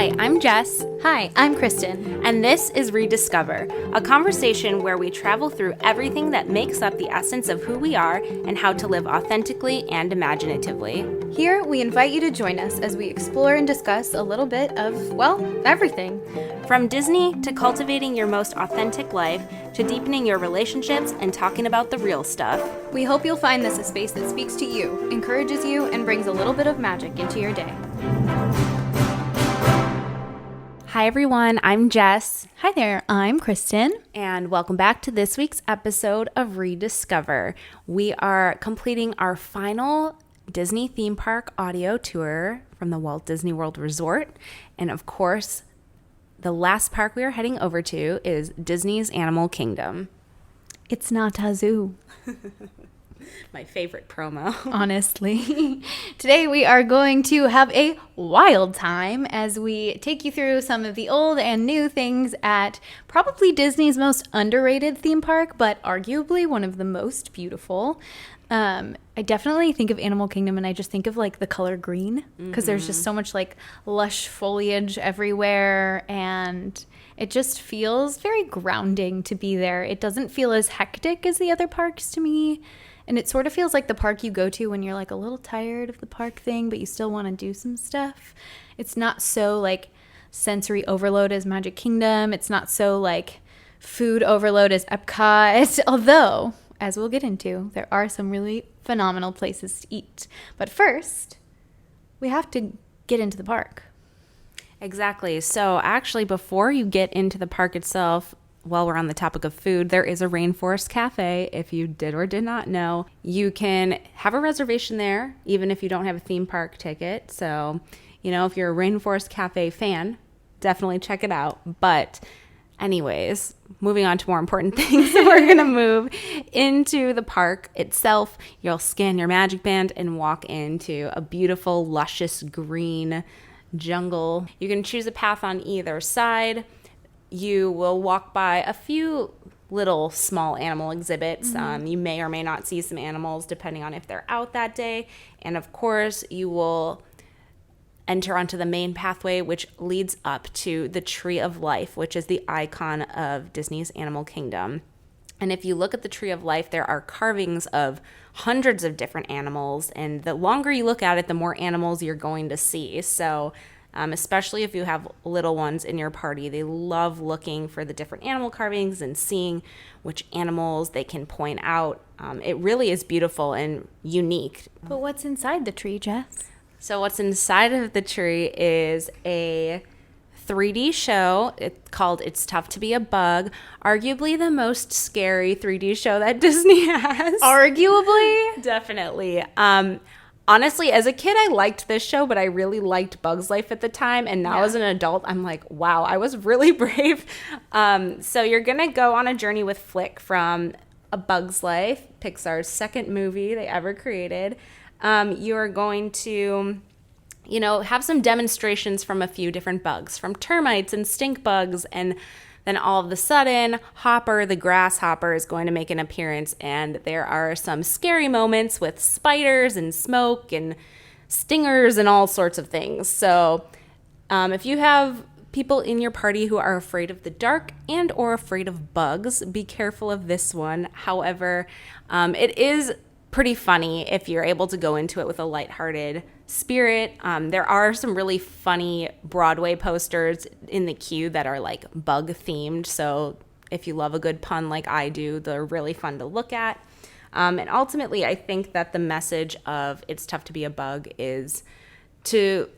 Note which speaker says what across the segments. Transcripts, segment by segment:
Speaker 1: Hi, I'm Jess.
Speaker 2: Hi, I'm Kristen.
Speaker 1: And this is ReDIScover, a conversation where we travel through everything that makes up the essence of who we are and how to live authentically and imaginatively.
Speaker 2: Here, we invite you to join us as we explore and discuss a little bit of, well, everything.
Speaker 1: From Disney to cultivating your most authentic life to deepening your relationships and talking about the real stuff.
Speaker 2: We hope you'll find this a space that speaks to you, encourages you, and brings a little bit of magic into your day.
Speaker 1: Hi everyone, I'm Jess.
Speaker 2: Hi there, I'm Kristen.
Speaker 1: And welcome back to this week's episode of ReDIScover. We are completing our final Disney theme park audio tour from the Walt Disney World Resort. And of course, the last park we are heading over to is Disney's Animal Kingdom.
Speaker 2: It's not a zoo.
Speaker 1: My favorite promo.
Speaker 2: Honestly. Today we are going to have a wild time as we take you through some of the old and new things at probably Disney's most underrated theme park, but arguably one of the most beautiful. I definitely think of Animal Kingdom and I just think of like the color green because there's just so much like lush foliage everywhere and it just feels very grounding to be there. It doesn't feel as hectic as the other parks to me. And it sort of feels like the park you go to when you're like a little tired of the park thing, but you still want to do some stuff. It's not so like sensory overload as Magic Kingdom. It's not so like food overload as Epcot. Although, as we'll get into, there are some really phenomenal places to eat. But first, we have to get into the park.
Speaker 1: Exactly. So actually, before you get into the park itself, while we're on the topic of food, there is a Rainforest Cafe. If you did or did not know, you can have a reservation there, even if you don't have a theme park ticket. So, you know, if you're a Rainforest Cafe fan, definitely check it out. But anyways, moving on to more important things, we're going to move into the park itself. You'll scan your Magic Band and walk into a beautiful, luscious green jungle. You can choose a path on either side. You will walk by a few little small animal exhibits. You may or may not see some animals depending on if they're out that day. And of course, you will enter onto the main pathway, which leads up to the Tree of Life, which is the icon of Disney's Animal Kingdom. And if you look at the Tree of Life, there are carvings of hundreds of different animals. And the longer you look at it, the more animals you're going to see. So especially if you have little ones in your party, they love looking for the different animal carvings and seeing which animals they can point out. It really is beautiful and unique.
Speaker 2: But what's inside the tree, Jess?
Speaker 1: So what's inside of the tree is a 3D show. It's called It's Tough to Be a Bug. Arguably the most scary 3D show that Disney has.
Speaker 2: Arguably?
Speaker 1: Definitely. Honestly, as a kid, I liked this show, but I really liked Bug's Life at the time. And now as an adult, I'm like, wow, I was really brave. So you're going to go on a journey with Flick from A Bug's Life, Pixar's second movie they ever created. You're going to, you know, have some demonstrations from a few different bugs, from termites and stink bugs, and then all of a sudden, Hopper the grasshopper is going to make an appearance, and there are some scary moments with spiders and smoke and stingers and all sorts of things. So if you have people in your party who are afraid of the dark and or afraid of bugs, be careful of this one. However, it is pretty funny if you're able to go into it with a lighthearted spirit. There are some really funny Broadway posters in the queue that are like bug themed. So if you love a good pun like I do, they're really fun to look at. And ultimately, I think that the message of It's Tough to Be a Bug is to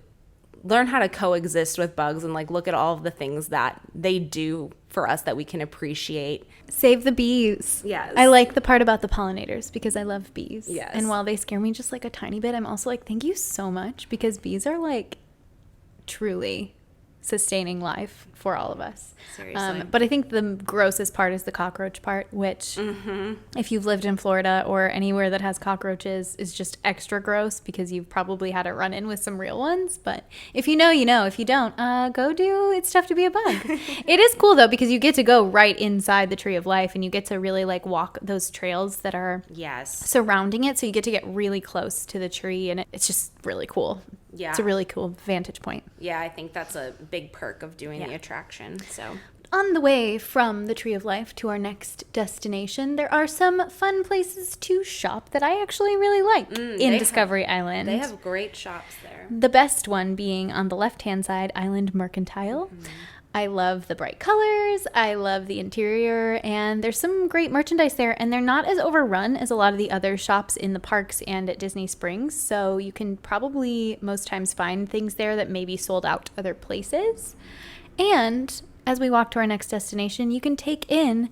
Speaker 1: learn how to coexist with bugs and like look at all of the things that they do for us that we can appreciate.
Speaker 2: Save the bees.
Speaker 1: Yes.
Speaker 2: I like the part about the pollinators because I love bees.
Speaker 1: Yes.
Speaker 2: And while they scare me just like a tiny bit, I'm also like, thank you so much because bees are like truly sustaining life for all of us.
Speaker 1: Seriously.
Speaker 2: But I think the grossest part is the cockroach part, which if you've lived in Florida or anywhere that has cockroaches is just extra gross because you've probably had a run-in with some real ones. But if you know, you know. If you don't, go do It's Tough to Be a Bug. It is cool, though, because you get to go right inside the Tree of Life and you get to really like walk those trails that are surrounding it. So you get to get really close to the tree and it's just really cool.
Speaker 1: Yeah.
Speaker 2: It's a really cool vantage point.
Speaker 1: Yeah, I think that's a big perk of doing the attraction. So
Speaker 2: On the way from the Tree of Life to our next destination, there are some fun places to shop that I actually really like in Discovery Island.
Speaker 1: they have great shops there.
Speaker 2: The best one being on the left-hand side, Island Mercantile. I love the bright colors, I love the interior, and there's some great merchandise there, and they're not as overrun as a lot of the other shops in the parks and at Disney Springs, so you can probably most times find things there that may be sold out other places. And as we walk to our next destination, you can take in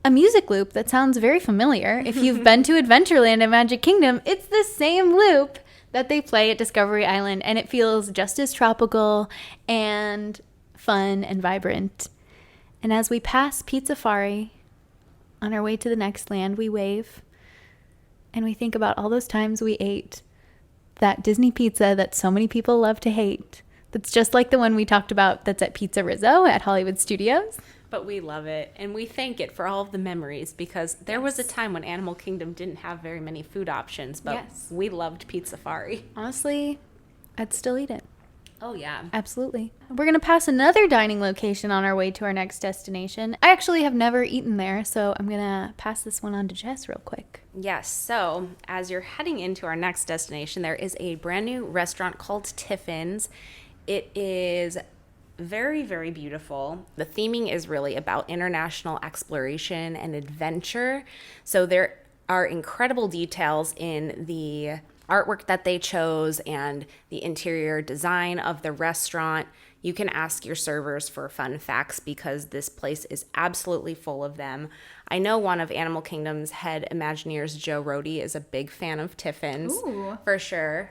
Speaker 2: a music loop that sounds very familiar. If you've been to Adventureland and Magic Kingdom, it's the same loop that they play at Discovery Island, and it feels just as tropical and fun and vibrant. And as we pass Pizzafari on our way to the next land, we wave and we think about all those times we ate that Disney pizza that so many people love to hate. That's just like the one we talked about that's at Pizza Rizzo at Hollywood Studios.
Speaker 1: But we love it, and we thank it for all of the memories, because there was a time when Animal Kingdom didn't have very many food options, but we loved Pizzafari.
Speaker 2: Honestly, I'd still eat it.
Speaker 1: Oh, yeah.
Speaker 2: Absolutely. We're going to pass another dining location on our way to our next destination. I actually have never eaten there, so I'm going to pass this one on to Jess real quick.
Speaker 1: Yes, so as you're heading into our next destination, there is a brand new restaurant called Tiffin's. It is very, very beautiful. The theming is really about international exploration and adventure. So there are incredible details in the artwork that they chose and the interior design of the restaurant. You can ask your servers for fun facts because this place is absolutely full of them. I know one of Animal Kingdom's head Imagineers, Joe Rohde, is a big fan of Tiffin's.
Speaker 2: Ooh.
Speaker 1: For sure.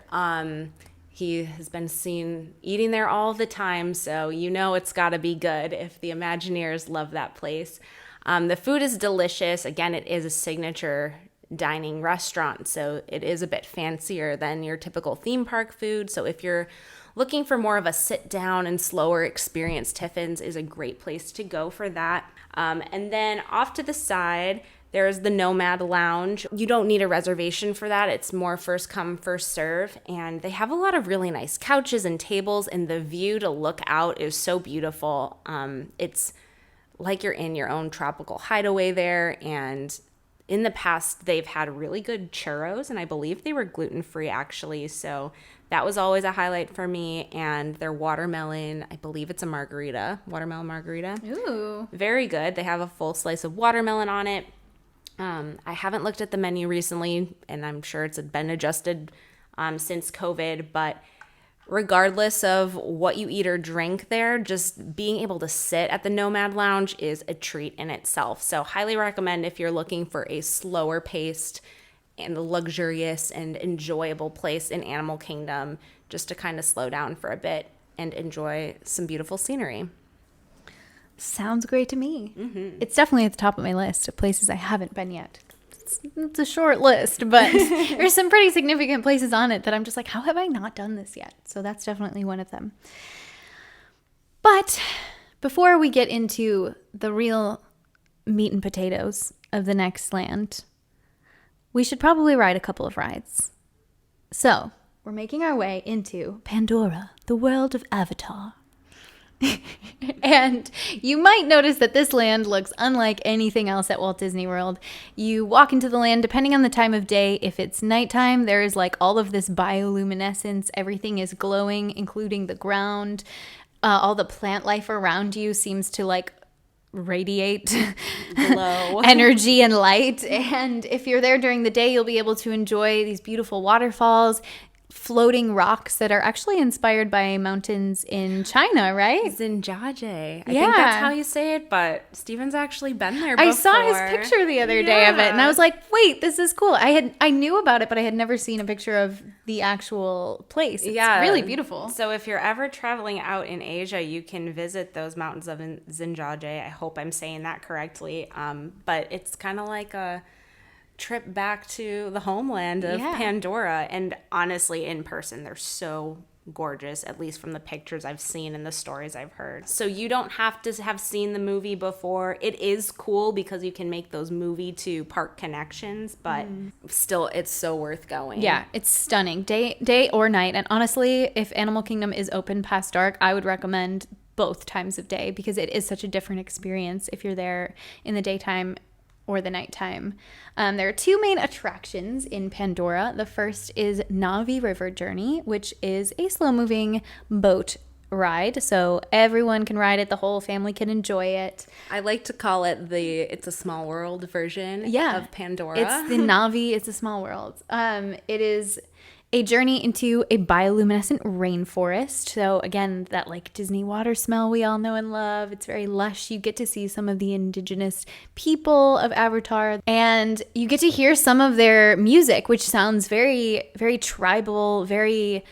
Speaker 1: He has been seen eating there all the time, so you know it's got to be good if the Imagineers love that place. The food is delicious. Again, it is a signature dining restaurant, so it is a bit fancier than your typical theme park food. So if you're looking for more of a sit down and slower experience, Tiffin's is a great place to go for that. And then off to the side, there's the Nomad Lounge. You don't need a reservation for that. It's more first come, first serve. And they have a lot of really nice couches and tables, and the view to look out is so beautiful. It's like you're in your own tropical hideaway there. And in the past, they've had really good churros, and I believe they were gluten-free actually. So that was always a highlight for me. And their watermelon, I believe it's a margarita, watermelon margarita.
Speaker 2: Ooh.
Speaker 1: Very good. They have a full slice of watermelon on it. I haven't looked at the menu recently, and I'm sure it's been adjusted since COVID, but regardless of what you eat or drink there, just being able to sit at the Nomad Lounge is a treat in itself. So highly recommend if you're looking for a slower paced and luxurious and enjoyable place in Animal Kingdom, just to kind of slow down for a bit and enjoy some beautiful scenery.
Speaker 2: Sounds great to me. Mm-hmm. It's definitely at the top of my list of places I haven't been yet. It's a short list, but there's some pretty significant places on it that I'm just like, how have I not done this yet? So that's definitely one of them. But before we get into the real meat and potatoes of the next land, we should probably ride a couple of rides. So we're making our way into Pandora, the world of Avatar. And you might notice that this land looks unlike anything else at Walt Disney World. You walk into the land, depending on the time of day. If it's nighttime, there is like all of this bioluminescence. Everything is glowing, including the ground. All the plant life around you seems to like radiate
Speaker 1: glow,
Speaker 2: energy and light. And if you're there during the day, you'll be able to enjoy these beautiful waterfalls, floating rocks that are actually inspired by mountains in China, right?
Speaker 1: Zinjaje. I think that's how you say it, but Steven's actually been there before.
Speaker 2: I saw his picture the other day of it, and I was like, wait, this is cool. I knew about it, but I had never seen a picture of the actual place. It's really beautiful.
Speaker 1: So if you're ever traveling out in Asia, you can visit those mountains of Zinjaje. I hope I'm saying that correctly. But it's kind of like a trip back to the homeland of Pandora, and honestly, in person they're so gorgeous, at least from the pictures I've seen and the stories I've heard. So you don't have to have seen the movie before. It is cool because you can make those movie to park connections, but still, it's so worth going.
Speaker 2: Yeah, it's stunning, day or night. And honestly, if Animal Kingdom is open past dark, I would recommend both times of day because it is such a different experience if you're there in the daytime or the nighttime. There are two main attractions in Pandora. The first is Navi River Journey, which is a slow-moving boat ride. So everyone can ride it. The whole family can enjoy it.
Speaker 1: I like to call it It's a Small World version of Pandora.
Speaker 2: It's the Navi. It's a small world. It is a journey into a bioluminescent rainforest. So again, that like Disney water smell we all know and love. It's very lush. You get to see some of the indigenous people of Avatar, and you get to hear some of their music, which sounds very, very tribal, very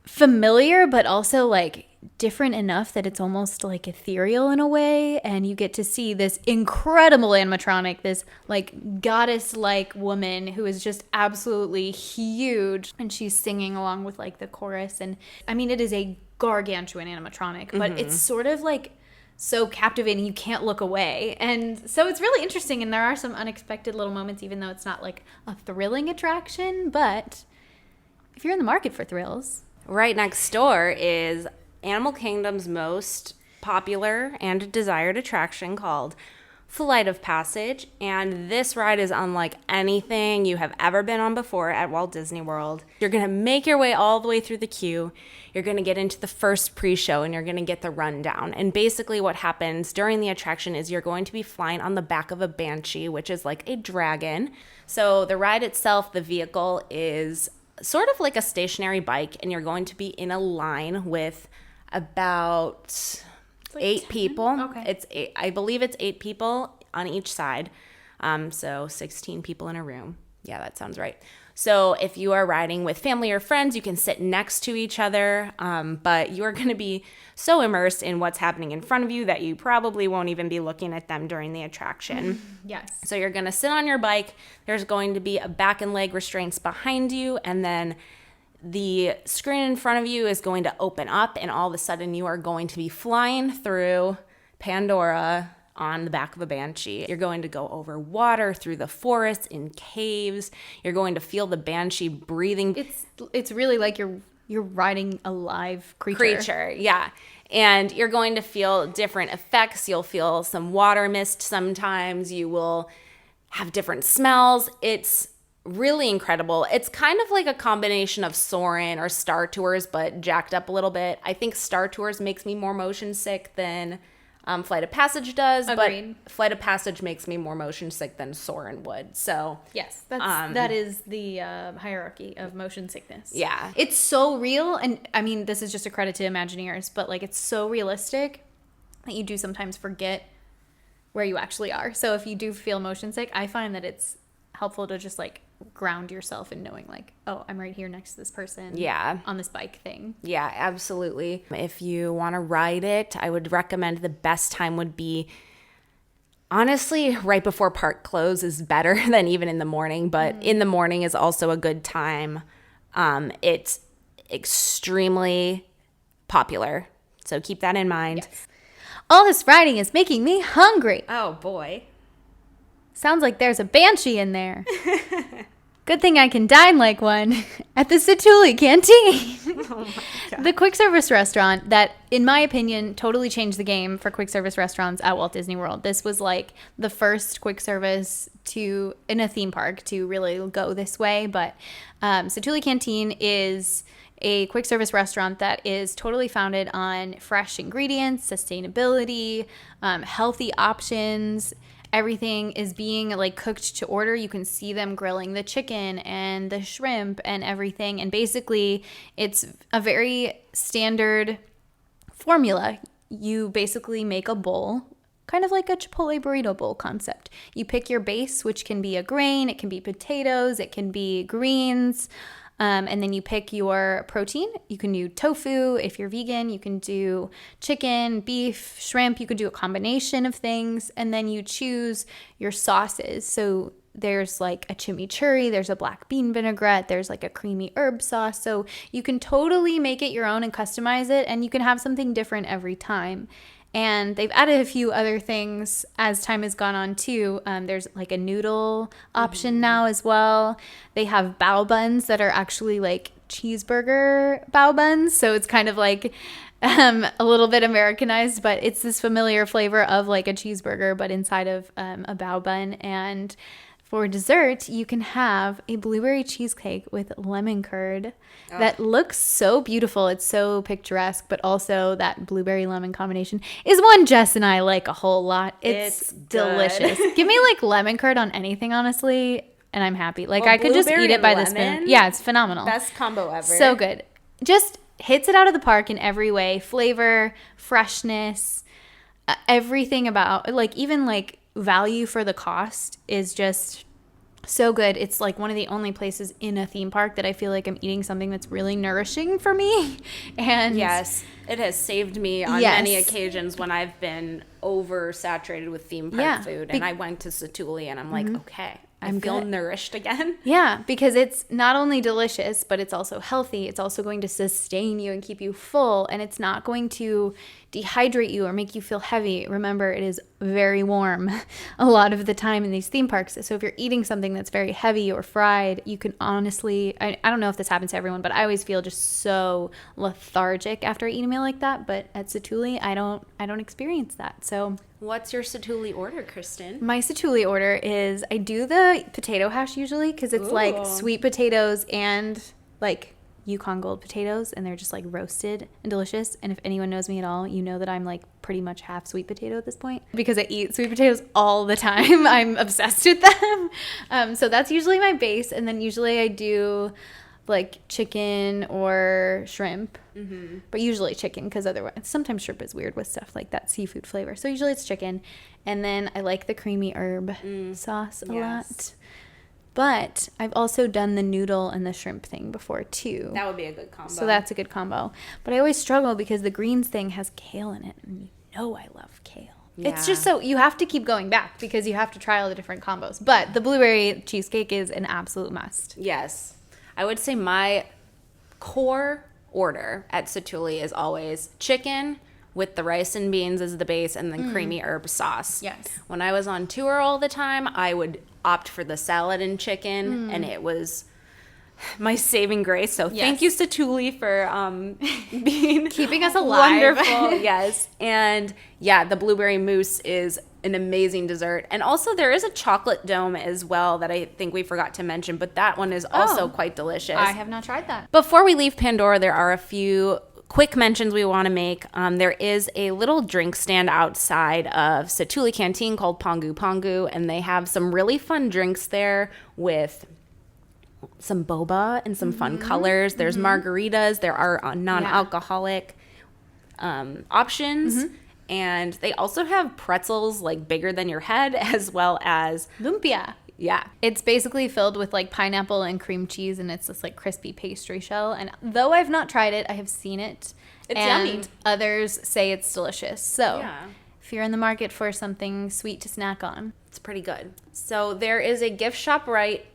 Speaker 2: familiar, but also like different enough that it's almost like ethereal in a way. And you get to see this incredible animatronic, this like goddess-like woman who is just absolutely huge, and she's singing along with like the chorus. And I mean, it is a gargantuan animatronic, but it's sort of like so captivating you can't look away. And so it's really interesting, and there are some unexpected little moments, even though it's not like a thrilling attraction. But if you're in the market for thrills,
Speaker 1: right next door is Animal Kingdom's most popular and desired attraction called Flight of Passage. And this ride is unlike anything you have ever been on before at Walt Disney World. You're going to make your way all the way through the queue. You're going to get into the first pre-show and you're going to get the rundown. And basically what happens during the attraction is you're going to be flying on the back of a banshee, which is like a dragon. So the ride itself, the vehicle, is sort of like a stationary bike, and you're going to be in a line with about
Speaker 2: like
Speaker 1: 8
Speaker 2: 10?
Speaker 1: people.
Speaker 2: Okay.
Speaker 1: I believe it's 8 people on each side. So 16 people in a room. Yeah, that sounds right. So if you are riding with family or friends, you can sit next to each other, but you are going to be so immersed in what's happening in front of you that you probably won't even be looking at them during the attraction.
Speaker 2: Yes.
Speaker 1: So you're going to sit on your bike. There's going to be a back and leg restraints behind you, and then the screen in front of you is going to open up, and all of a sudden you are going to be flying through Pandora on the back of a banshee. You're going to go over water, through the forest, in caves. You're going to feel the banshee breathing.
Speaker 2: It's really like you're riding a live creature.
Speaker 1: Yeah. And you're going to feel different effects. You'll feel some water mist sometimes. You will have different smells. It's really incredible. It's kind of like a combination of Soarin' or Star Tours, but jacked up a little bit. I think Star Tours makes me more motion sick than Flight of Passage does.
Speaker 2: Agreed.
Speaker 1: But Flight of Passage makes me more motion sick than Soarin' would. So
Speaker 2: Yes, that is the hierarchy of motion sickness.
Speaker 1: yeah.
Speaker 2: It's so real, and I mean, this is just a credit to Imagineers, but like it's so realistic that you do sometimes forget where you actually are. So if you do feel motion sick, I find that it's helpful to just like ground yourself in knowing like, oh, I'm right here next to this person on this bike thing.
Speaker 1: Yeah, absolutely. If you want to ride it, I would recommend the best time would be, honestly, right before park close is better than even in the morning, but in the morning is also a good time. It's extremely popular, so keep that in mind.
Speaker 2: Yes. All this riding is making me hungry.
Speaker 1: Oh, boy.
Speaker 2: Sounds like there's a banshee in there. Good thing I can dine like one at the Satuli Canteen.
Speaker 1: Oh, my God.
Speaker 2: The quick service restaurant that, in my opinion, totally changed the game for quick service restaurants at Walt Disney World. This was like the first quick service in a theme park to really go this way. But Satuli Canteen is a quick service restaurant that is totally founded on fresh ingredients, sustainability, healthy options. Everything is being like cooked to order. You can see them grilling the chicken and the shrimp and everything. And basically, it's a very standard formula. You basically make a bowl, kind of like a Chipotle burrito bowl concept. You pick your base, which can be a grain, it can be potatoes, it can be greens. And then you pick your protein. You can do tofu. If you're vegan, you can do chicken, beef, shrimp. You could do a combination of things. And then you choose your sauces. So There's like a chimichurri, there's a black bean vinaigrette, there's like a creamy herb sauce. So you can totally make it your own and customize it, and you can have something different every time. And they've added a few other things as time has gone on too. There's like a noodle option now as well. They have bao buns that are actually like cheeseburger bao buns. So it's kind of like a little bit Americanized, but it's this familiar flavor of like a cheeseburger, but inside of a bao bun. And for dessert, you can have a blueberry cheesecake with lemon curd that looks so beautiful. It's so picturesque, but also that blueberry lemon combination is one Jess and I like a whole lot. It's delicious. Give me like lemon curd on anything, honestly, and I'm happy. Like I could just eat it by the spoon. Yeah, it's phenomenal.
Speaker 1: Best combo ever.
Speaker 2: So good. Just hits it out of the park in every way. Flavor, freshness, everything about, like, even like value for the cost is just so good. It's like one of the only places in a theme park that I feel like I'm eating something that's really nourishing for me. And
Speaker 1: yes, it has saved me on many occasions when I've been oversaturated with theme park food. And I went to Satu'li and I'm like, okay, I feel nourished again.
Speaker 2: Yeah, because it's not only delicious, but it's also healthy. It's also going to sustain you and keep you full, and it's not going to dehydrate you or make you feel heavy. Remember, it is very warm a lot of the time in these theme parks. So if you're eating something that's very heavy or fried, you can honestly, I don't know if this happens to everyone, but I always feel just so lethargic after I eat a meal like that. But at Satu'li, I don't experience that. So
Speaker 1: what's your Satu'li order, Kristen?
Speaker 2: my Satu'li order is, I do the potato hash usually because it's like sweet potatoes and like Yukon Gold potatoes, and they're just like roasted and delicious. And if anyone knows me at all, you know that I'm like pretty much half sweet potato at this point because I eat sweet potatoes all the time. I'm obsessed with them. So that's usually my base. And then usually I do like chicken or shrimp, but usually chicken because otherwise sometimes shrimp is weird with stuff like that seafood flavor. So usually it's chicken. And then I like the creamy herb sauce a lot. But I've also done the noodle and the shrimp thing before too.
Speaker 1: That would be a good combo.
Speaker 2: So that's a good combo. But I always struggle because the greens thing has kale in it, and you know I love kale. Yeah. It's just so, you have to keep going back because you have to try all the different combos. But the blueberry cheesecake is an absolute must.
Speaker 1: Yes. I would say my core order at Satu'li is always chicken with the rice and beans as the base and then creamy herb sauce.
Speaker 2: Yes.
Speaker 1: When I was on tour all the time, I would opt for the salad and chicken, and it was my saving grace. So thank you, Satu'li, for being
Speaker 2: keeping us alive.
Speaker 1: Wonderful. Yes. And yeah, the blueberry mousse is an amazing dessert. And also there is a chocolate dome as well that I think we forgot to mention, but that one is also quite delicious.
Speaker 2: I have not tried that.
Speaker 1: Before we leave Pandora, there are a few quick mentions we want to make. There is a little drink stand outside of Satu'li Canteen called Pongu Pongu, and they have some really fun drinks there with some boba and some fun colors. There's margaritas. There are non-alcoholic options. And they also have pretzels like bigger than your head, as well as
Speaker 2: lumpia.
Speaker 1: Yeah.
Speaker 2: It's basically filled with like pineapple and cream cheese, and it's this like crispy pastry shell. And though I've not tried it, I have seen it.
Speaker 1: It's
Speaker 2: and
Speaker 1: yummy.
Speaker 2: Others say it's delicious. So if you're in the market for something sweet to snack on,
Speaker 1: it's pretty good. So there is a gift shop right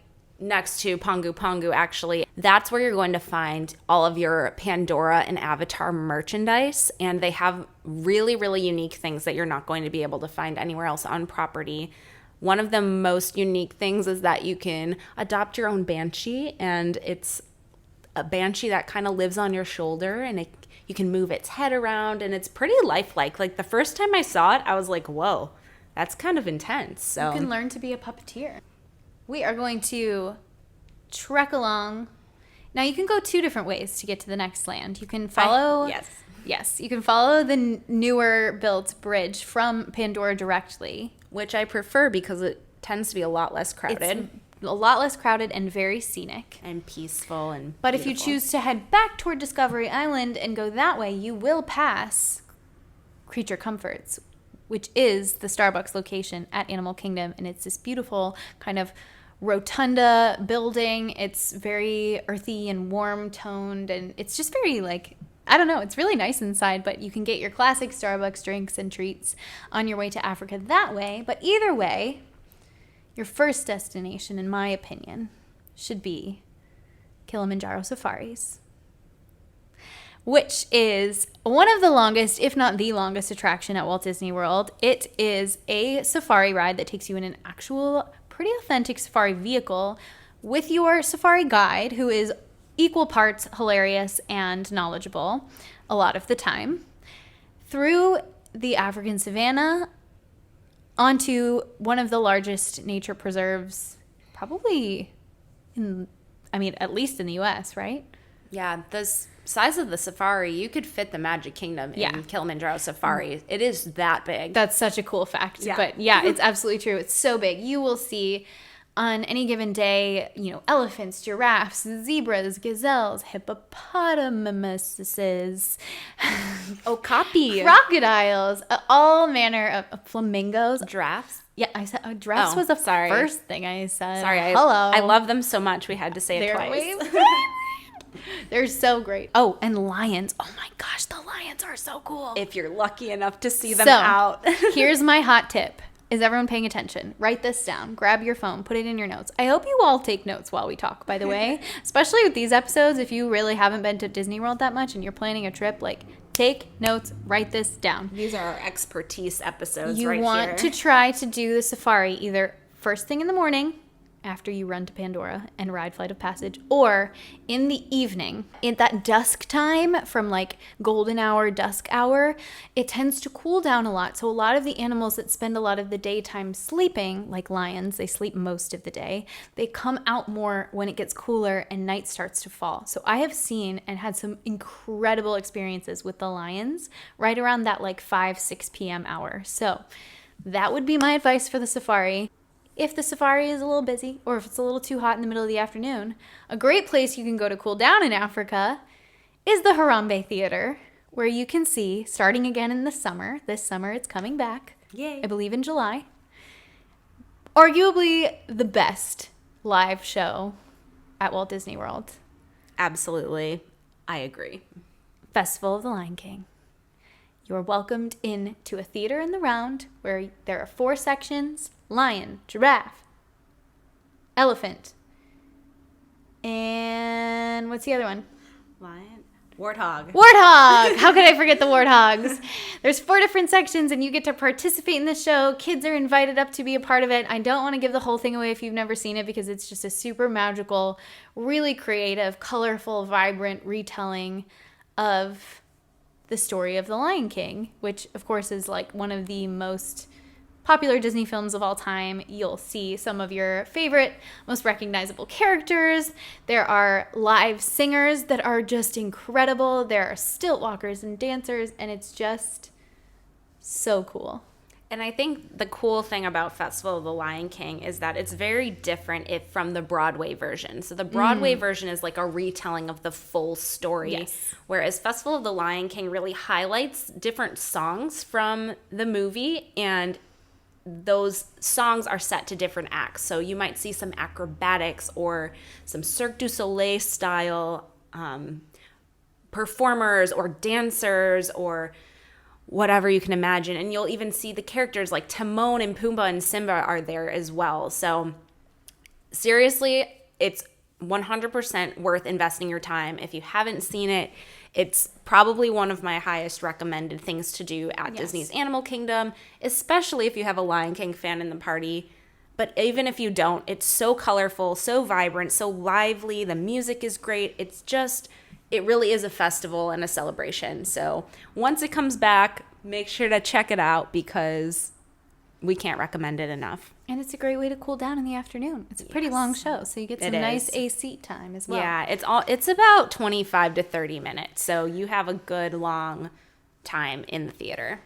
Speaker 1: next to Pongu Pongu, actually. That's where you're going to find all of your Pandora and Avatar merchandise. And they have really, really unique things that you're not going to be able to find anywhere else on property. One of the most unique things is that you can adopt your own banshee, and it's a banshee that kind of lives on your shoulder, and you can move its head around, and it's pretty lifelike. Like the first time I saw it, I was like, whoa, that's kind of intense. So
Speaker 2: you can learn to be a puppeteer. We are going to trek along. Now you can go two different ways to get to the next land. You can follow... Yes, you can follow the newer built bridge from Pandora directly,
Speaker 1: which I prefer because it tends to be a lot less crowded.
Speaker 2: It's a lot less crowded and very scenic.
Speaker 1: And peaceful and
Speaker 2: But
Speaker 1: beautiful.
Speaker 2: if you choose to head back toward Discovery Island and go that way, you will pass Creature Comforts, which is the Starbucks location at Animal Kingdom. And it's this beautiful kind of rotunda building. It's very earthy and warm toned, and it's just very like... I don't know. It's really nice inside, but you can get your classic Starbucks drinks and treats on your way to Africa that way. But either way, your first destination, in my opinion, should be Kilimanjaro Safaris, which is one of the longest, if not the longest attraction at Walt Disney World. It is a safari ride that takes you in an actual, pretty authentic safari vehicle with your safari guide, who is equal parts hilarious and knowledgeable a lot of the time, through the African savanna onto one of the largest nature preserves, probably at least in the US, right?
Speaker 1: Yeah, the size of the safari, you could fit the Magic Kingdom in Kilimanjaro Safari. It is that big.
Speaker 2: That's such a cool fact. Yeah. But yeah, it's absolutely true. It's so big. You will see on any given day, elephants, giraffes, zebras, gazelles, hippopotamuses,
Speaker 1: okapi,
Speaker 2: crocodiles, all manner of flamingos.
Speaker 1: Giraffes?
Speaker 2: Yeah, I said giraffes was the first thing I said.
Speaker 1: Sorry.
Speaker 2: Hello.
Speaker 1: I love them so much we had to say it twice.
Speaker 2: They're so great. Oh, and lions. Oh my gosh, the lions are so cool.
Speaker 1: If you're lucky enough to see them out.
Speaker 2: Here's my hot tip. Is everyone paying attention? Write this down. Grab your phone. Put it in your notes. I hope you all take notes while we talk, by the way. Especially with these episodes, if you really haven't been to Disney World that much and you're planning a trip, take notes. Write this down.
Speaker 1: These are our expertise episodes
Speaker 2: You want to try to do the safari either first thing in the morning, after you run to Pandora and ride Flight of Passage, or in the evening, in that dusk time from golden hour, dusk hour, it tends to cool down a lot. So a lot of the animals that spend a lot of the daytime sleeping, like lions, they sleep most of the day, they come out more when it gets cooler and night starts to fall. So I have seen and had some incredible experiences with the lions right around that 5-6 p.m. hour. So that would be my advice for the safari. If the safari is a little busy or if it's a little too hot in the middle of the afternoon, a great place you can go to cool down in Africa is the Harambe Theater, where you can see, starting again in the summer, this summer it's coming back,
Speaker 1: Yay.
Speaker 2: I believe in July, arguably the best live show at Walt Disney World.
Speaker 1: Absolutely. I agree.
Speaker 2: Festival of the Lion King. You are welcomed into a theater in the round where there are 4 sections: lion, giraffe, elephant, and what's the other one?
Speaker 1: Lion, warthog.
Speaker 2: Warthog! How could I forget the warthogs? There's 4 different sections and you get to participate in the show. Kids are invited up to be a part of it. I don't want to give the whole thing away if you've never seen it, because it's just a super magical, really creative, colorful, vibrant retelling of the story of The Lion King, which of course is one of the most popular Disney films of all time. You'll see some of your favorite, most recognizable characters. There are live singers that are just incredible. There are stilt walkers and dancers, and it's just so cool.
Speaker 1: And I think the cool thing about Festival of the Lion King is that it's very different from the Broadway version. So the Broadway version is a retelling of the full story,
Speaker 2: Yes.
Speaker 1: Whereas Festival of the Lion King really highlights different songs from the movie, and those songs are set to different acts. So you might see some acrobatics or some Cirque du Soleil style performers or dancers or whatever you can imagine. And you'll even see the characters like Timon and Pumbaa and Simba are there as well. So seriously, it's 100% worth investing your time. If you haven't seen it, it's probably one of my highest recommended things to do at Disney's Animal Kingdom, especially if you have a Lion King fan in the party. But even if you don't, it's so colorful, so vibrant, so lively. The music is great. It really is a festival and a celebration. So once it comes back, make sure to check it out because we can't recommend it enough.
Speaker 2: And it's a great way to cool down in the afternoon. It's a pretty long show, so you get some nice AC time as well.
Speaker 1: Yeah, it's about 25 to 30 minutes, so you have a good long time in the theater.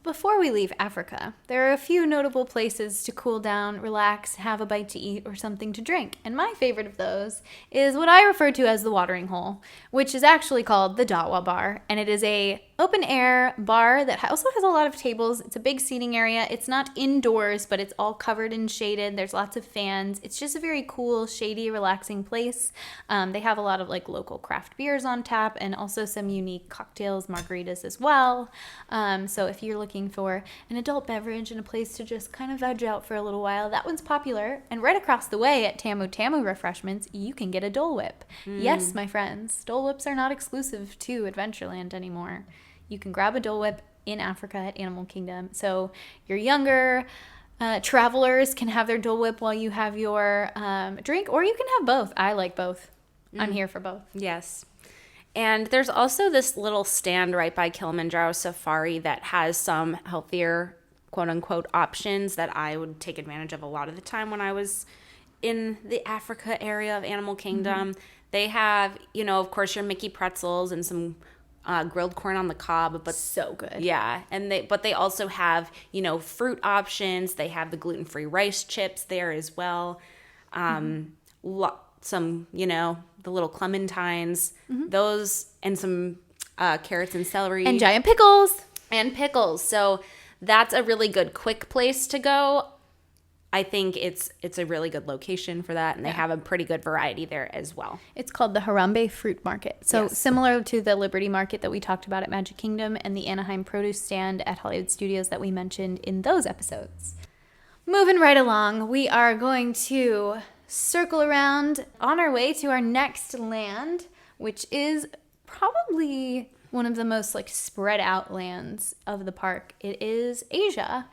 Speaker 2: Before we leave Africa, there are a few notable places to cool down, relax, have a bite to eat, or something to drink. And my favorite of those is what I refer to as the watering hole, which is actually called the Dawa Bar. And it is a open air bar that also has a lot of tables. It's a big seating area. It's not indoors, but it's all covered and shaded. There's lots of fans. It's just a very cool, shady, relaxing place. They have a lot of local craft beers on tap and also some unique cocktails, margaritas as well. So if you're looking looking for an adult beverage and a place to just kind of veg out for a little while, that one's popular. And right across the way at Tamu Tamu Refreshments, you can get a Dole Whip. Yes, my friends, Dole Whips are not exclusive to Adventureland anymore. You can grab a Dole Whip in Africa at Animal Kingdom. So your younger travelers can have their Dole Whip while you have your drink, or you can have both. I like both. I'm here for both.
Speaker 1: Yes. And there's also this little stand right by Kilimanjaro Safari that has some healthier, quote unquote, options that I would take advantage of a lot of the time when I was in the Africa area of Animal Kingdom. They have, of course, your Mickey pretzels and some grilled corn on the cob, but
Speaker 2: so good.
Speaker 1: Yeah, and they also have, fruit options. They have the gluten-free rice chips there as well. Some, the little clementines, those, and some carrots and celery.
Speaker 2: And giant pickles.
Speaker 1: And pickles. So that's a really good quick place to go. I think it's a really good location for that, and they have a pretty good variety there as well.
Speaker 2: It's called the Harambe Fruit Market. So similar to the Liberty Market that we talked about at Magic Kingdom and the Anaheim Produce Stand at Hollywood Studios that we mentioned in those episodes. Moving right along, we are going to circle around on our way to our next land, which is probably one of the most spread out lands of the park. It is Asia.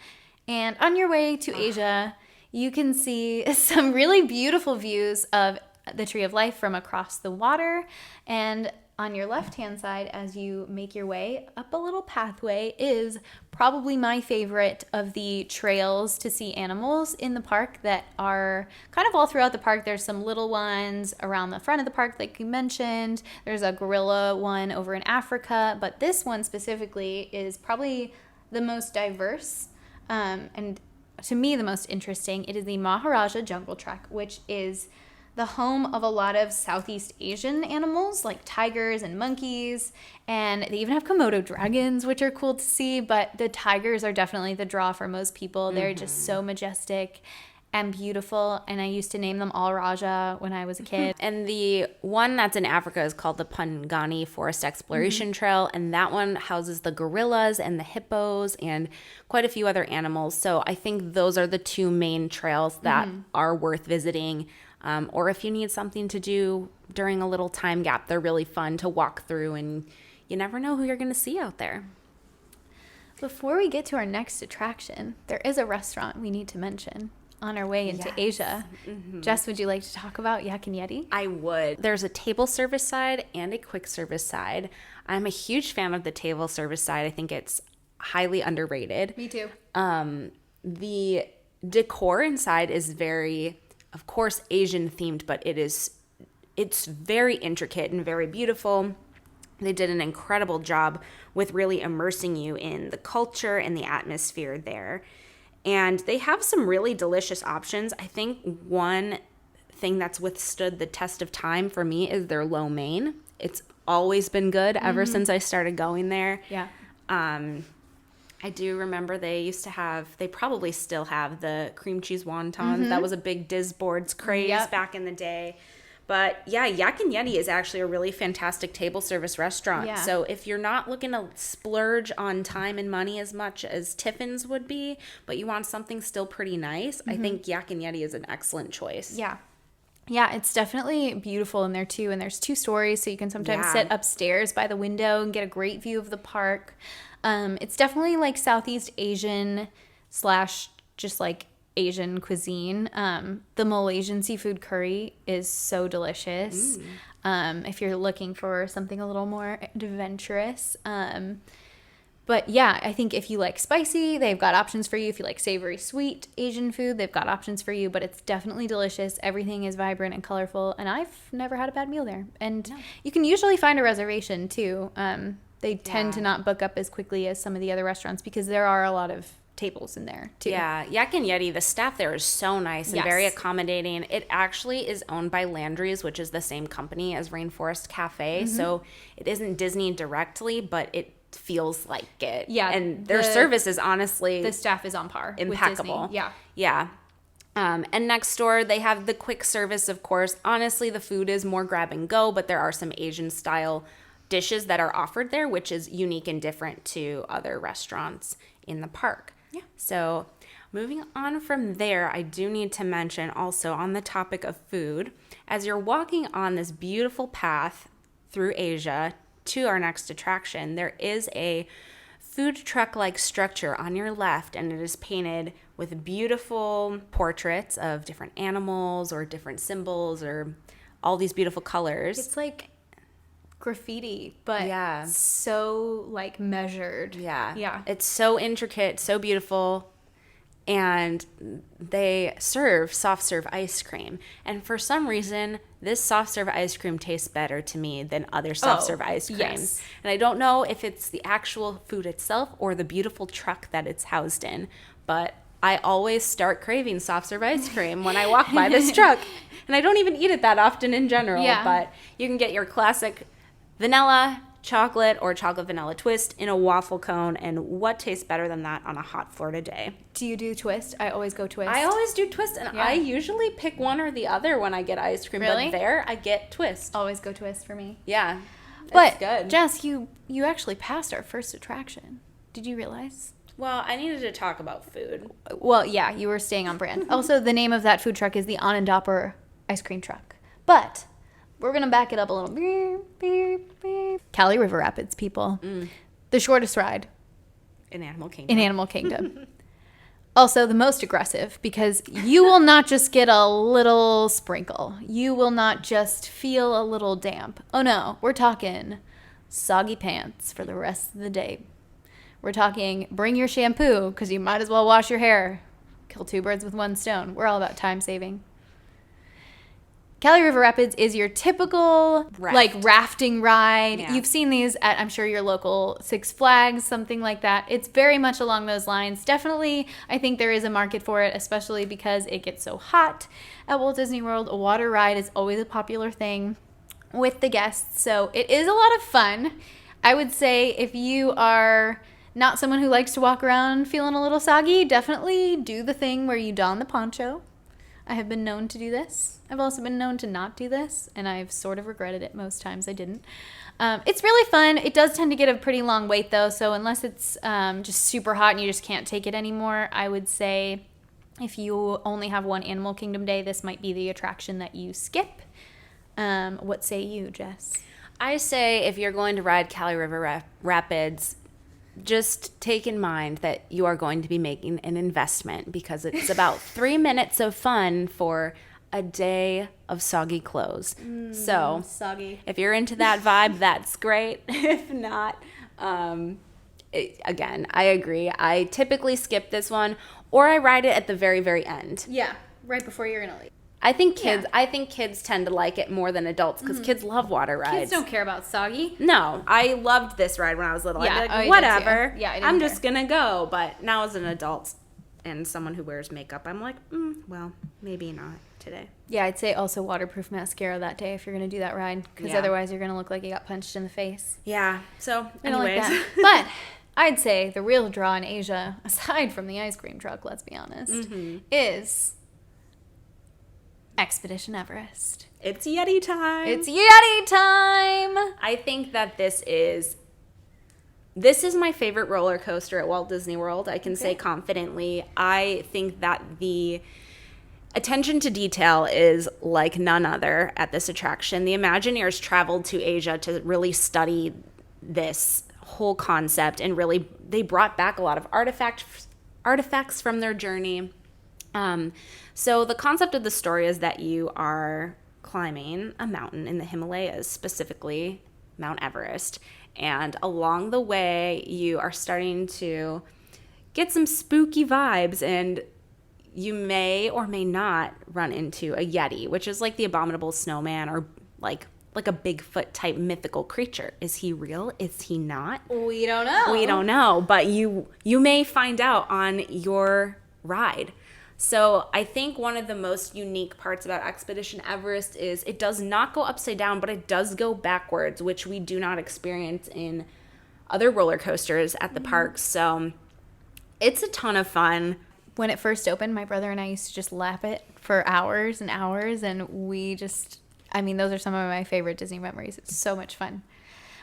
Speaker 2: And on your way to Asia, you can see some really beautiful views of the Tree of Life from across the water. And on your left-hand side, as you make your way up a little pathway, is probably my favorite of the trails to see animals in the park that are kind of all throughout the park. There's some little ones around the front of the park, like you mentioned. There's a gorilla one over in Africa, but this one specifically is probably the most diverse and to me the most interesting. It is the Maharaja Jungle Trek, which is the home of a lot of Southeast Asian animals like tigers and monkeys, and they even have Komodo dragons, which are cool to see, but the tigers are definitely the draw for most people. They're just so majestic and beautiful, and I used to name them all Raja when I was a kid.
Speaker 1: And the one that's in Africa is called the Pangani Forest Exploration Trail, and that one houses the gorillas and the hippos and quite a few other animals. So I think those are the two main trails that are worth visiting. Or if you need something to do during a little time gap, they're really fun to walk through, and you never know who you're going to see out there.
Speaker 2: Before we get to our next attraction, there is a restaurant we need to mention on our way into Asia. Jess, would you like to talk about Yak and Yeti?
Speaker 1: I would. There's a table service side and a quick service side. I'm a huge fan of the table service side. I think it's highly underrated.
Speaker 2: Me too.
Speaker 1: The decor inside is very, of course, Asian themed, but it's very intricate and very beautiful. They did an incredible job with really immersing you in the culture and the atmosphere there. And they have some really delicious options. I think one thing that's withstood the test of time for me is their lo mein. It's always been good ever since I started going there.
Speaker 2: Yeah.
Speaker 1: I do remember they probably still have the cream cheese wontons. That was a big Disboards craze back in the day. But yeah, Yak and Yeti is actually a really fantastic table service restaurant.
Speaker 2: Yeah.
Speaker 1: So if you're not looking to splurge on time and money as much as Tiffin's would be, but you want something still pretty nice, I think Yak and Yeti is an excellent choice.
Speaker 2: Yeah. Yeah, it's definitely beautiful in there too. And there's 2 stories, so you can sometimes sit upstairs by the window and get a great view of the park. It's definitely like Southeast Asian / just like Asian cuisine. The Malaysian seafood curry is so delicious. If you're looking for something a little more adventurous. But yeah, I think if you like spicy, they've got options for you. If you like savory, sweet Asian food, they've got options for you. But it's definitely delicious. Everything is vibrant and colorful. And I've never had a bad meal there. And you can usually find a reservation too. They tend to not book up as quickly as some of the other restaurants because there are a lot of tables in there too.
Speaker 1: Yeah, Yak and Yeti, the staff there is so nice and very accommodating. It actually is owned by Landry's, which is the same company as Rainforest Cafe. So it isn't Disney directly, but it feels like it.
Speaker 2: Yeah.
Speaker 1: And their service is honestly...
Speaker 2: The staff is on par
Speaker 1: impeccable.
Speaker 2: with Disney. Yeah.
Speaker 1: Yeah. And next door, they have the quick service, of course. Honestly, the food is more grab and go, but there are some Asian style dishes that are offered there, which is unique and different to other restaurants in the park.
Speaker 2: Yeah.
Speaker 1: So moving on from there, I do need to mention also on the topic of food, as you're walking on this beautiful path through Asia to our next attraction, there is a food truck-like structure on your left, and it is painted with beautiful portraits of different animals or different symbols or all these beautiful colors.
Speaker 2: It's like graffiti, but
Speaker 1: Yeah.
Speaker 2: so like measured.
Speaker 1: Yeah. It's so intricate, so beautiful. And they serve soft serve ice cream. And for some reason, this soft serve ice cream tastes better to me than other soft serve ice creams.
Speaker 2: Yes.
Speaker 1: And I don't know if it's the actual food itself or the beautiful truck that it's housed in, but I always start craving soft serve ice cream when I walk by this truck. And I don't even eat it that often in general, but you can get your classic vanilla, chocolate, or chocolate vanilla twist in a waffle cone, and what tastes better than that on a hot Florida day?
Speaker 2: Do you do twist? I always go twist.
Speaker 1: I always do twist, and I usually pick one or the other when I get ice cream.
Speaker 2: Really?
Speaker 1: But there, I get twist.
Speaker 2: always go twist for me.
Speaker 1: Yeah,
Speaker 2: But
Speaker 1: it's good.
Speaker 2: Jess, you actually passed our first attraction. Did you realize?
Speaker 1: Well, I needed to talk about food.
Speaker 2: Well, yeah, you were staying on brand. Also, the name of that food truck is the Onondaga ice cream truck. But we're going to back it up a little. Beep, beep, beep. Cali River Rapids, people. The shortest ride
Speaker 1: In Animal Kingdom.
Speaker 2: in Animal Kingdom. Also, the most aggressive, because you will not just get a little sprinkle. You will not just feel a little damp. Oh no, we're talking soggy pants for the rest of the day. We're talking bring your shampoo, because you might as well wash your hair. Kill two birds with one stone. We're all about time saving. Cali River Rapids is your typical rafting ride.
Speaker 1: Yeah.
Speaker 2: You've seen these at, I'm sure, your local Six Flags, something like that. It's very much along those lines. Definitely, I think there is a market for it, especially because it gets so hot at Walt Disney World. A water ride is always a popular thing with the guests, so it is a lot of fun. I would say if you are not someone who likes to walk around feeling a little soggy, definitely do the thing where you don the poncho. I have been known to do this. I've also been known to not do this, and I've sort of regretted it most times I didn't. It's really fun. It does tend to get a pretty long wait, though, so unless it's just super hot and you just can't take it anymore, I would say if you only have one Animal Kingdom day, this might be the attraction that you skip. What say you, Jess?
Speaker 1: I say if you're going to ride Cali River Rapids, just take in mind that you are going to be making an investment, because it's about 3 minutes of fun for a day of soggy clothes. So
Speaker 2: Soggy.
Speaker 1: if you're into that vibe, that's great. If not, again, I agree. I typically skip this one, or I ride it at the very, very end.
Speaker 2: Yeah, right before you're gonna leave.
Speaker 1: I think kids tend to like it more than adults, because kids love water rides.
Speaker 2: Kids don't care about soggy.
Speaker 1: No, I loved this ride when I was little.
Speaker 2: Yeah,
Speaker 1: I'd be like,
Speaker 2: I did
Speaker 1: whatever.
Speaker 2: too. Yeah, I didn't
Speaker 1: I'm
Speaker 2: care.
Speaker 1: just gonna go. But now as an adult and someone who wears makeup, I'm like, well, maybe not today.
Speaker 2: Yeah, I'd say also waterproof mascara that day if you're gonna do that ride, because
Speaker 1: Yeah.
Speaker 2: otherwise you're gonna look like you got punched in the face.
Speaker 1: Yeah. So,
Speaker 2: I don't
Speaker 1: anyways,
Speaker 2: like that. But I'd say the real draw in Asia, aside from the ice cream truck, let's be honest, is Expedition Everest.
Speaker 1: it's Yeti time.
Speaker 2: It's Yeti time!
Speaker 1: I think that this is my favorite roller coaster at Walt Disney World. I can say confidently. I think that the attention to detail is like none other at this attraction. The Imagineers traveled to Asia to really study this whole concept, and really they brought back a lot of artifacts from their journey. So the concept of the story is that you are climbing a mountain in the Himalayas, specifically Mount Everest. And along the way, you are starting to get some spooky vibes, and you may or may not run into a yeti, which is like the abominable snowman, or like a Bigfoot type mythical creature. Is he real? Is he not?
Speaker 2: We don't know.
Speaker 1: We don't know, but you may find out on your ride. So I think one of the most unique parts about Expedition Everest is it does not go upside down, but it does go backwards, which we do not experience in other roller coasters at the parks. So it's a ton of fun.
Speaker 2: When it first opened, my brother and I used to just lap it for hours and hours, and those are some of my favorite Disney memories. It's so much fun.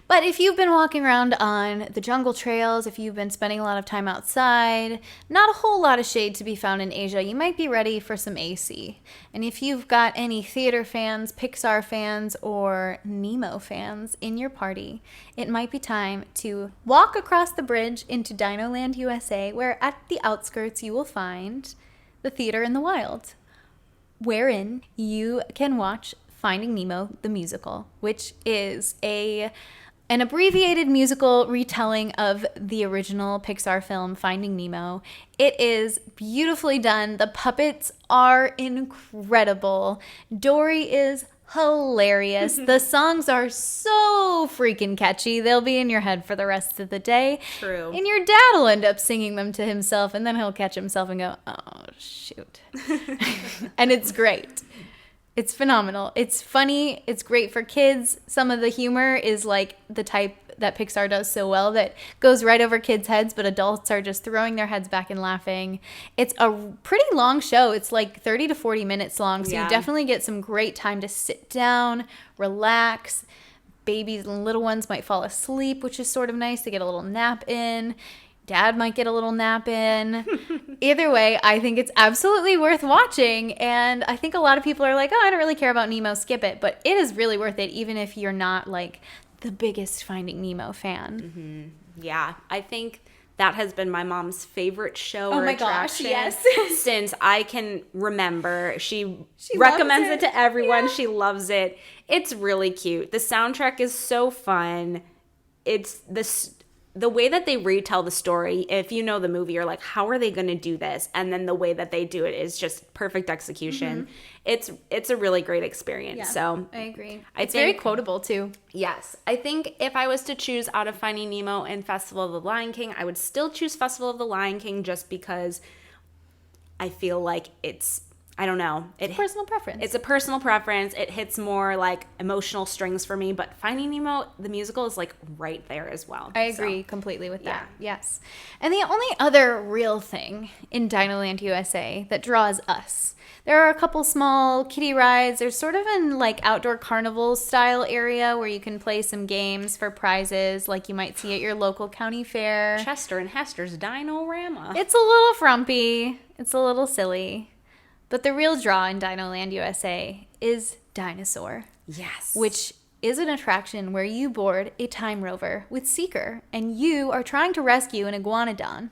Speaker 2: But if you've been walking around on the jungle trails, if you've been spending a lot of time outside, not a whole lot of shade to be found in Asia. You might be ready for some AC. And if you've got any theater fans, Pixar fans, or Nemo fans in your party, it might be time to walk across the bridge into Dino Land, USA, where at the outskirts you will find the Theater in the Wild, wherein you can watch Finding Nemo, the musical, which is an abbreviated musical retelling of the original Pixar film Finding Nemo. It is beautifully done. The puppets are incredible. Dory is hilarious. The songs are so freaking catchy. They'll be in your head for the rest of the day.
Speaker 1: True.
Speaker 2: And your dad will end up singing them to himself, and then he'll catch himself and go, oh, shoot. And it's great. It's phenomenal. It's funny. It's great for kids. Some of the humor is like the type that Pixar does so well that goes right over kids' heads, but adults are just throwing their heads back and laughing. It's a pretty long show. It's like 30 to 40 minutes long, so you definitely get some great time to sit down, relax. Babies and little ones might fall asleep, which is sort of nice to get a little nap in. Dad might get a little nap in. Either way, I think it's absolutely worth watching. And I think a lot of people are like, oh, I don't really care about Nemo, skip it. But it is really worth it, even if you're not like the biggest Finding Nemo fan.
Speaker 1: Mm-hmm. Yeah, I think that has been my mom's favorite show
Speaker 2: Oh
Speaker 1: or
Speaker 2: my
Speaker 1: attraction
Speaker 2: gosh, yes.
Speaker 1: since I can remember. She
Speaker 2: loves
Speaker 1: recommends it
Speaker 2: it.
Speaker 1: to everyone.
Speaker 2: Yeah.
Speaker 1: She loves it. It's really cute. The soundtrack is so fun. It's the way that they retell the story, if you know the movie, you're like, how are they going to do this? And then the way that they do it is just perfect execution. Mm-hmm. It's a really great experience.
Speaker 2: Yeah,
Speaker 1: so
Speaker 2: I agree.
Speaker 1: It's
Speaker 2: very quotable too.
Speaker 1: Yes. I think if I was to choose out of Finding Nemo and Festival of the Lion King, I would still choose Festival of the Lion King just because I feel like it's, I don't know.
Speaker 2: Personal preference.
Speaker 1: It's a personal preference. It hits more like emotional strings for me, but Finding Nemo, the musical, is like right there as well.
Speaker 2: I agree completely with that. Yes. And the only other real thing in Dino Land USA that draws us, there are a couple small kiddie rides. There's sort of an like outdoor carnival style area where you can play some games for prizes like you might see at your local county fair.
Speaker 1: Chester and Hester's Dino-rama.
Speaker 2: It's a little frumpy. It's a little silly. But the real draw in Dino Land USA is Dinosaur.
Speaker 1: Yes.
Speaker 2: Which is an attraction where you board a time rover with Seeker, and you are trying to rescue an iguanodon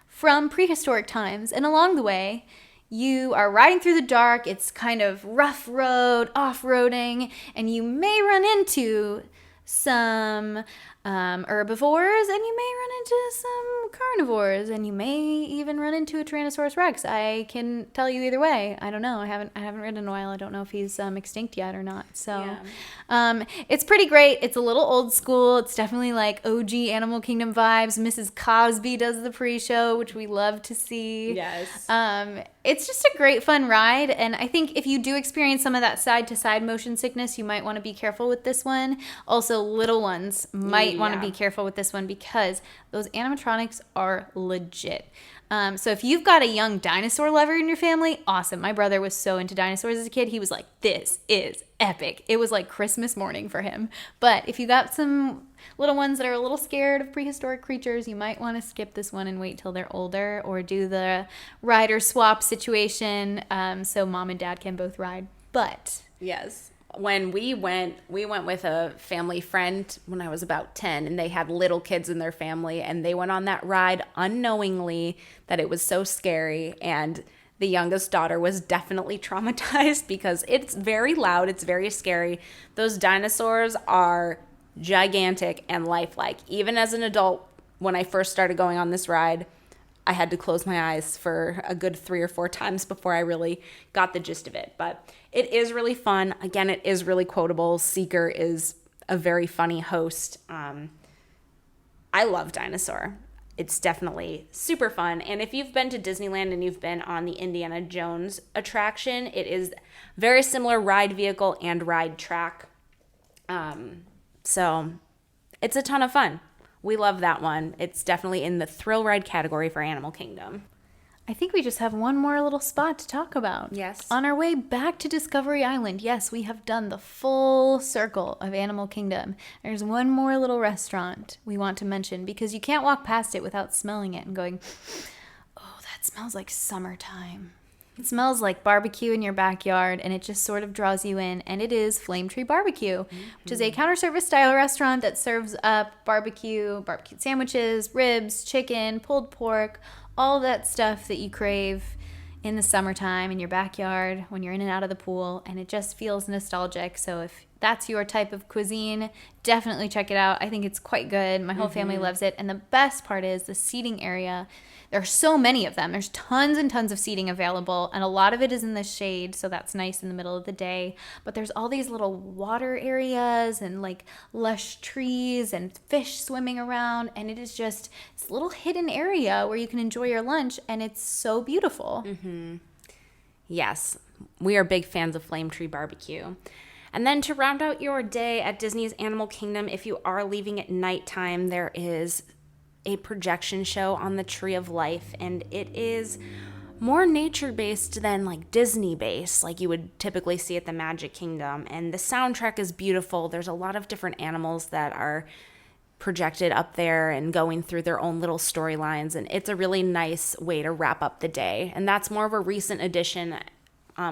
Speaker 2: from prehistoric times. And along the way, you are riding through the dark. It's kind of rough road, off-roading, and you may run into some herbivores, and you may run into some carnivores, and you may even run into a Tyrannosaurus Rex. I can tell you either way. I don't know. I haven't ridden in a while. I don't know if he's extinct yet or not. So it's pretty great. It's a little old school. It's definitely like OG Animal Kingdom vibes. Mrs. Cosby does the pre-show, which we love to see.
Speaker 1: Yes.
Speaker 2: It's just a great fun ride, and I think if you do experience some of that side-to-side motion sickness, you might want to be careful with this one. Also, little ones might want to be careful with this one because those animatronics are legit. So if you've got a young dinosaur lover in your family, awesome. My brother was so into dinosaurs as a kid. He was like, this is epic. It was like Christmas morning for him. But if you got some little ones that are a little scared of prehistoric creatures, you might want to skip this one and wait till they're older, or do the rider swap situation so mom and dad can both ride. But
Speaker 1: yes. When we went with a family friend when I was about 10, and they had little kids in their family, and they went on that ride unknowingly that it was so scary, and the youngest daughter was definitely traumatized because it's very loud, it's very scary. Those dinosaurs are gigantic and lifelike. Even as an adult, when I first started going on this ride, I had to close my eyes for a good 3 or 4 times before I really got the gist of it. But it is really fun. Again, it is really quotable. Seeker is a very funny host. I love Dinosaur. It's definitely super fun. And if you've been to Disneyland and you've been on the Indiana Jones attraction, it is very similar ride vehicle and ride track. So it's a ton of fun. We love that one. It's definitely in the thrill ride category for Animal Kingdom.
Speaker 2: I think we just have one more little spot to talk about.
Speaker 1: Yes.
Speaker 2: On our way back to Discovery Island, yes, we have done the full circle of Animal Kingdom. There's one more little restaurant we want to mention because you can't walk past it without smelling it and going, oh, that smells like summertime. It smells like barbecue in your backyard, and it just sort of draws you in. And it is Flame Tree Barbecue, which is a counter service style restaurant that serves up barbecue sandwiches, ribs, chicken, pulled pork, all that stuff that you crave in the summertime in your backyard when you're in and out of the pool, and it just feels nostalgic. So if that's your type of cuisine, definitely check it out. I think it's quite good. My whole family loves it. And the best part is the seating area. There are so many of them. There's tons and tons of seating available, and a lot of it is in the shade, so that's nice in the middle of the day. But there's all these little water areas and like lush trees and fish swimming around, and it is just this little hidden area where you can enjoy your lunch, and it's so beautiful.
Speaker 1: Yes, we are big fans of Flame Tree Barbecue. And then to round out your day at Disney's Animal Kingdom, if you are leaving at nighttime, there is a projection show on the Tree of Life, and it is more nature-based than like Disney-based, like you would typically see at the Magic Kingdom. And the soundtrack is beautiful. There's a lot of different animals that are projected up there and going through their own little storylines, and it's a really nice way to wrap up the day. And that's more of a recent addition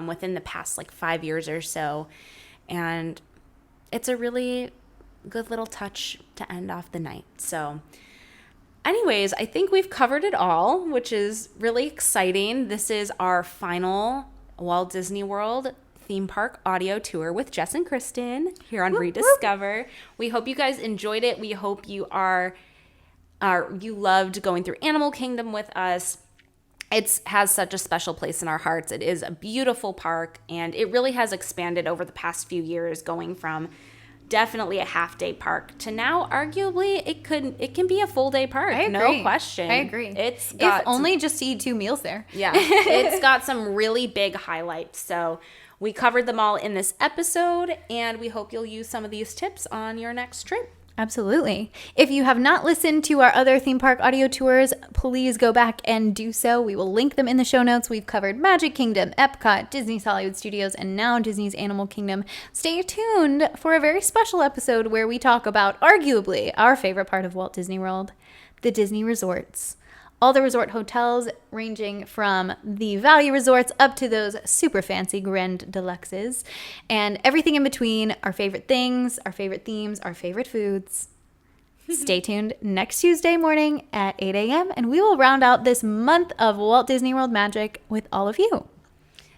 Speaker 1: within the past like 5 years or so, and it's a really good little touch to end off the night. So anyways, I think we've covered it all, which is really exciting. This is our final Walt Disney World theme park audio tour with Jess and Kristen here on ReDIScover. We hope you guys enjoyed it. We hope you you loved going through Animal Kingdom with us. It has such a special place in our hearts. It is a beautiful park, and it really has expanded over the past few years, going from definitely a half-day park to now arguably it can be a full-day park.
Speaker 2: I agree.
Speaker 1: No question.
Speaker 2: I agree.
Speaker 1: It's got
Speaker 2: if only just to eat 2 meals there.
Speaker 1: Yeah, it's got some really big highlights. So we covered them all in this episode, and we hope you'll use some of these tips on your next trip.
Speaker 2: Absolutely. If you have not listened to our other theme park audio tours, please go back and do so. We will link them in the show notes. We've covered Magic Kingdom, Epcot, Disney's Hollywood Studios, and now Disney's Animal Kingdom. Stay tuned for a very special episode where we talk about arguably our favorite part of Walt Disney World, the Disney resorts. All the resort hotels ranging from the value resorts up to those super fancy Grand Deluxes, and everything in between, our favorite things, our favorite themes, our favorite foods. Stay tuned next Tuesday morning at 8 a.m. and we will round out this month of Walt Disney World magic with all of you.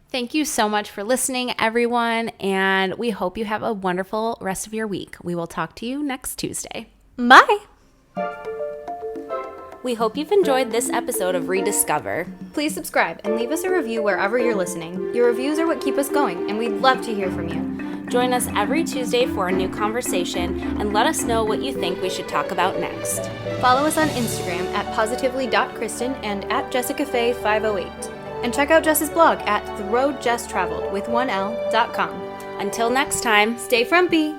Speaker 1: Thank you so much for listening, everyone, and we hope you have a wonderful rest of your week. We will talk to you next Tuesday.
Speaker 2: Bye!
Speaker 1: We hope you've enjoyed this episode of ReDIScover.
Speaker 2: Please subscribe and leave us a review wherever you're listening. Your reviews are what keep us going, and we'd love to hear from you.
Speaker 1: Join us every Tuesday for a new conversation, and let us know what you think we should talk about next.
Speaker 2: Follow us on Instagram at positively.kristen and at jessicafay508. And check out Jess's blog at theroadjesstraveled with 1l.com.
Speaker 1: Until next time,
Speaker 2: Stay frumpy!